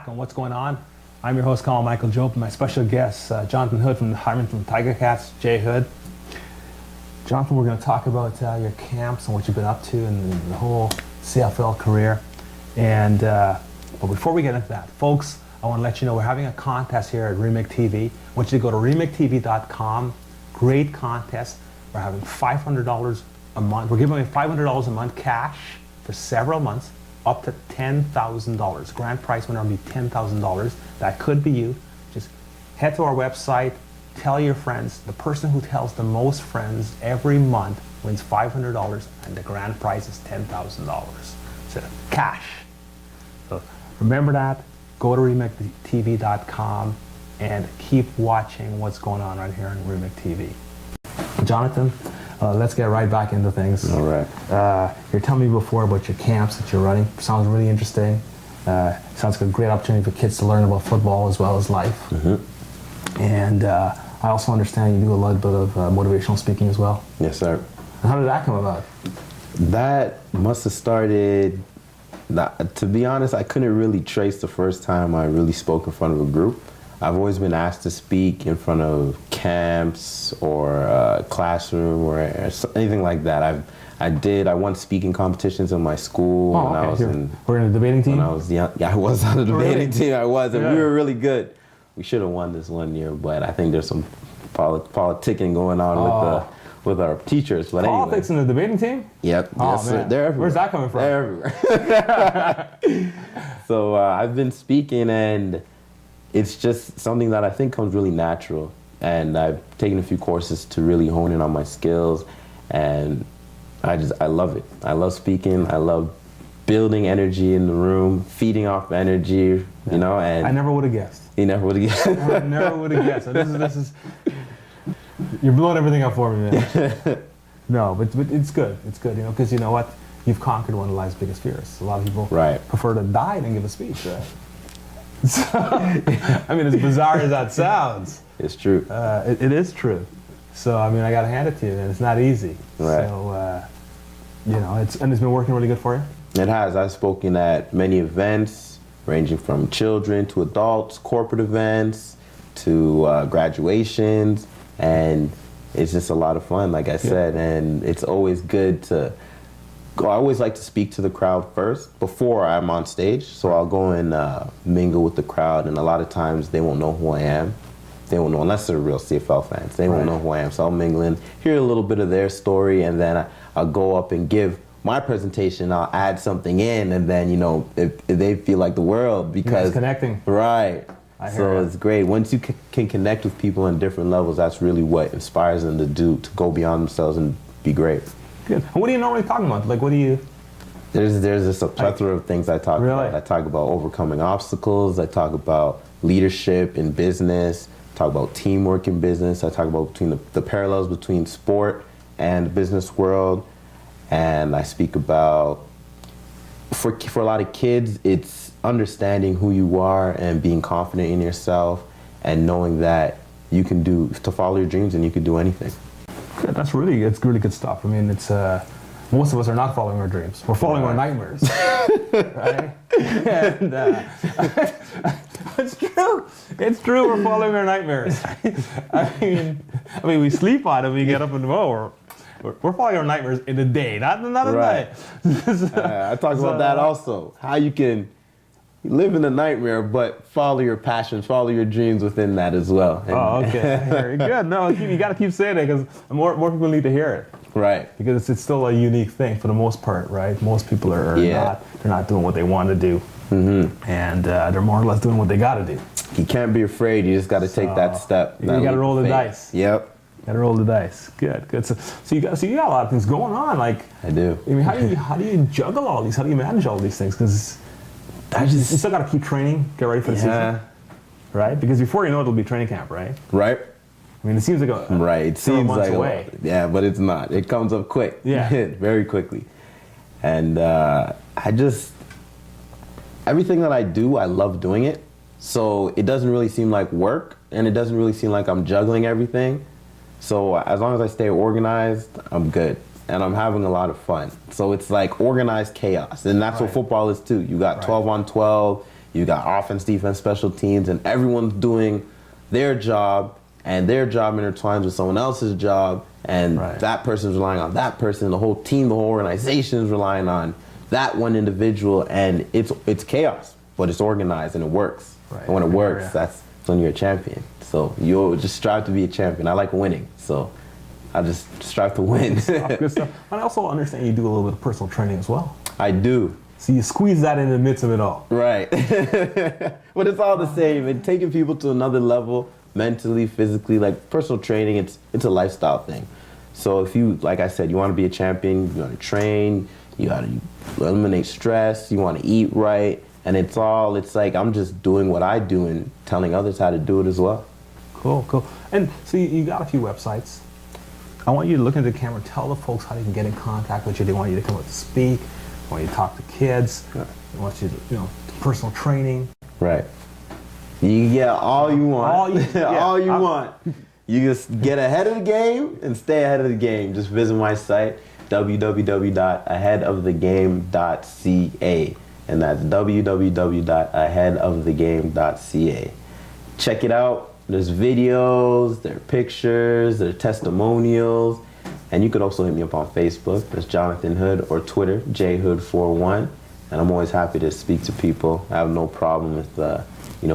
back on What's Going On. I'm your host, Colin Michael Job, and my special guest, Jonathan Hood from Tiger Cats, Jay Hood. Jonathan, we're going to talk about your camps and what you've been up to and the whole CFL career. And but before we get into that, folks, I want to let you know we're having a contest here at REMIC TV. I want you to go to remictv.com. Great contest. We're having $500 a month. We're giving away $500 a month cash for several months, up to $10,000. Grand prize winner will be $10,000. That could be you. Just head to our website, tell your friends. The person who tells the most friends every month wins $500, and the grand prize is $10,000. So cash. So remember that. Go to remictv.com and keep watching what's going on right here on REMIC TV. Jonathan, let's get right back into things. All right. You're telling me before about your camps that you're running. Sounds really interesting. Sounds like a great opportunity for kids to learn about football as well as life. Mm-hmm. And I also understand you do a little bit of motivational speaking as well. Yes, sir. And how did that come about? That must have started, to be honest, I couldn't really trace the first time I really spoke in front of a group. I've always been asked to speak in front of camps or a classroom or anything like that. I won speaking competitions in my school when I was We're in a debating team? When I was young. Yeah, I was on the debating team. I was, and we were really good. We should have won this one year, but I think there's some politicking going on with our teachers. But Politics anyway. in the debating team? Yep. Oh, yes, man. sir. They're everywhere. Where's that coming from? They're everywhere. So I've been speaking, and it's just something that I think comes really natural. And I've taken a few courses to really hone in on my skills, and I love it. I love speaking. I love building energy in the room, feeding off energy, you know. And I never would have guessed. You never would have guessed. I never would have guessed. So this is you're blowing everything up for me, man. No, but it's good. It's good, you know, because you know what? You've conquered one of life's biggest fears. A lot of people prefer to die than give a speech, right? So, I mean, as bizarre as that sounds, it's true. It is true. So, I mean, I got to hand it to you, and it's not easy. Right. So, you know, it's been working really good for you? It has. I've spoken at many events, ranging from children to adults, corporate events to graduations, and it's just a lot of fun, like I said, and it's always good to I always like to speak to the crowd first before I'm on stage. So I'll go and mingle with the crowd, and a lot of times they won't know who I am. They won't know, unless they're real CFL fans. They won't know who I am. So I'll mingle in, hear a little bit of their story, and then I'll go up and give my presentation. I'll add something in, and then, you know, if they feel like the world, because it's connecting. Right. So it's great. Once you can connect with people on different levels, that's really what inspires them to go beyond themselves and be great. Good. What do you normally talk about? Like, what do you? There's just a plethora of things I talk about. I talk about overcoming obstacles. I talk about leadership in business. I talk about teamwork in business. I talk about the parallels between sport and the business world. And I speak about, for a lot of kids, it's understanding who you are and being confident in yourself and knowing that you can to follow your dreams and you can do anything. Good. It's really good stuff. I mean, it's most of us are not following our dreams. We're following our nightmares, right? And it's true. It's true. We're following our nightmares. I mean, we sleep on it. We get up and we're following our nightmares in the day, not at night. I talk about that also. How you can live in a nightmare, but follow your passions, follow your dreams within that as well. Oh, okay. Very good. No, you got to keep saying it, because more people need to hear it. Right. Because it's still a unique thing for the most part, right? Most people are not doing what they want to do. Mm-hmm. And they're more or less doing what they got to do. You can't be afraid. You just got to take that step. You got to roll the dice. Yep. Got to roll the dice. Good. So you got a lot of things going on. Like, I do. I mean, how do you juggle all these? How do you manage all these things? Because you still got to keep training, get ready for the season, right? Because before you know it, it'll be training camp, right? Right. I mean, it seems like it seems like away. But it's not. It comes up quick. Yeah. Very quickly. And everything that I do, I love doing it. So it doesn't really seem like work, and it doesn't really seem like I'm juggling everything. So as long as I stay organized, I'm good. And I'm having a lot of fun. So it's like organized chaos. And that's what football is too. You got 12 on 12. You got offense, defense, special teams, and everyone's doing their job, and their job intertwines with someone else's job, and that person's relying on that person. The whole team, the whole organization is relying on that one individual, and it's chaos, but it's organized and it works. Right. And when it works, that's when you're a champion. So you just strive to be a champion. I like winning, so I just strive to win. Good stuff. And I also understand you do a little bit of personal training as well. I do. So you squeeze that in the midst of it all. Right. But it's all the same. And taking people to another level, mentally, physically, like personal training, it's a lifestyle thing. So if you, like I said, you want to be a champion, you want to train, you got to eliminate stress, you want to eat right, and it's like I'm just doing what I do and telling others how to do it as well. Cool, cool. And so you got a few websites. I want you to look into the camera and tell the folks how they can get in contact with you. They want you to come out to speak. They want you to talk to kids. They want you to, personal training. Right. You get all you want. All you want. You just get ahead of the game and stay ahead of the game. Just visit my site, www.aheadofthegame.ca. And that's www.aheadofthegame.ca. Check it out. There's videos, there are pictures, there are testimonials. And you could also hit me up on Facebook. There's Jonathan Hood, or Twitter, jhood41. And I'm always happy to speak to people. I have no problem with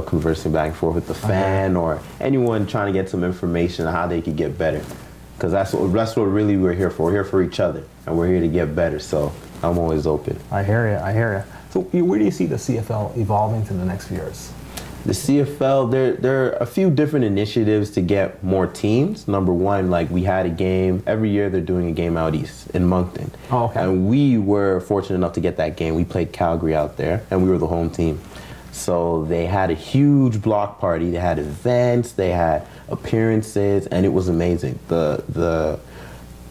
conversing back and forth with the fan or anyone trying to get some information on how they could get better. Because that's what really we're here for. We're here for each other, and we're here to get better. So I'm always open. I hear you. So where do you see the CFL evolving to the next few years? The CFL, there are a few different initiatives to get more teams. Number one, like we had a game, every year they're doing a game out east in Moncton. Oh, okay. And we were fortunate enough to get that game. We played Calgary out there, and we were the home team. So they had a huge block party. They had events, they had appearances, and it was amazing. The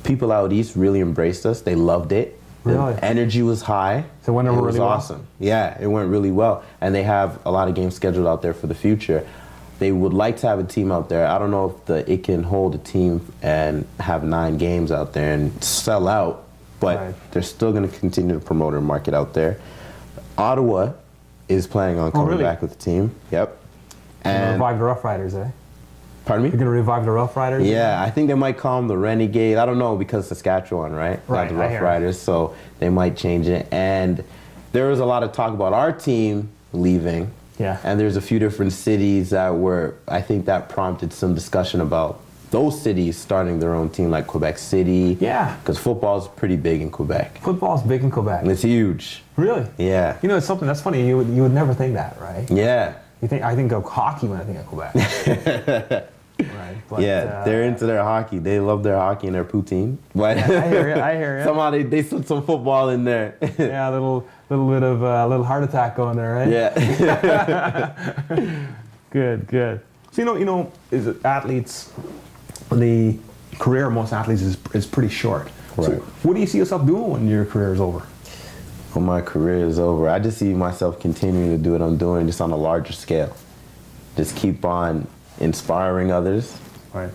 people out east really embraced us. They loved it. Really? The energy was high. So it was awesome. Yeah, it went really well. And they have a lot of games scheduled out there for the future. They would like to have a team out there. I don't know if it can hold a team and have 9 games out there and sell out, but they're still going to continue to promote and market out there. Ottawa is planning on coming back with the team. Yep. And revive the Rough Riders, eh? Pardon me? You're going to revive the Rough Riders? Yeah, I think they might call them the Renegade. I don't know, because Saskatchewan, right? Right, Not the Rough Riders, so they might change it. And there was a lot of talk about our team leaving. Yeah. And there's a few different cities I think that prompted some discussion about those cities starting their own team, like Quebec City. Yeah. Because football's pretty big in Quebec. Football's big in Quebec. It's huge. Really? Yeah. It's something that's funny. You would never think that, right? Yeah. I think of hockey when I think of Quebec. Right. But, they're into their hockey. They love their hockey and their poutine. But I hear you. Somehow they slip some football in there. Yeah, a little bit of a little heart attack going there, right? Yeah. Good. So is it athletes? The career of most athletes is pretty short. Right. So what do you see yourself doing when your career is over? When my career is over, I just see myself continuing to do what I'm doing, just on a larger scale. Just keep on inspiring others,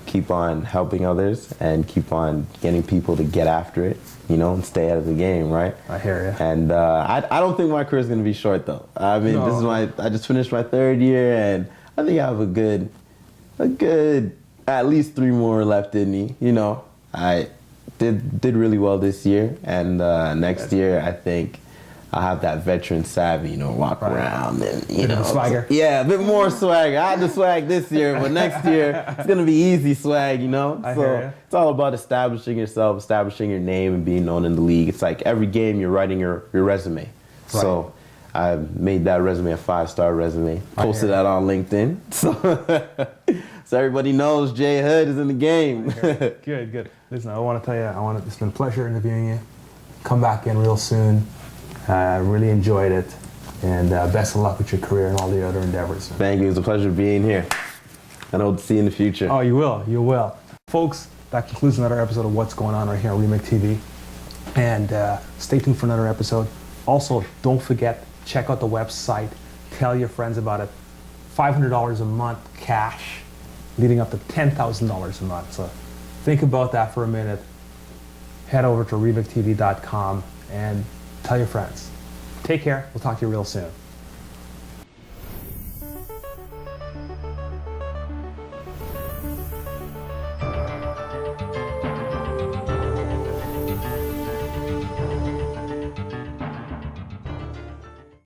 keep on helping others, and keep on getting people to get after it, and stay out of the game, right? I hear you. And I don't think my career is going to be short, though. I mean, I just finished my 3rd year, and I think I have a good, at least 3 more left in me. I did really well this year, and next year I think I'll have that veteran savvy, walk around and swagger. Yeah, a bit more swagger. I had the swag this year, but next year it's gonna be easy swag, So it's all about establishing yourself, establishing your name, and being known in the league. It's like every game you're writing your resume. Right. So I made that resume a 5-star resume. Posted that on LinkedIn. So everybody knows Jay Hood is in the game. Good. Listen, I want to tell you, it's been a pleasure interviewing you. Come back in real soon. I really enjoyed it. And best of luck with your career and all the other endeavors. Thank you. It was a pleasure being here. I hope to see you in the future. Oh, you will. Folks, that concludes another episode of What's Going On right here on REMIC TV. And stay tuned for another episode. Also, don't forget, check out the website. Tell your friends about it. $500 a month cash, leading up to $10,000 a month. So think about that for a minute. Head over to remictv.com and tell your friends. Take care. We'll talk to you real soon.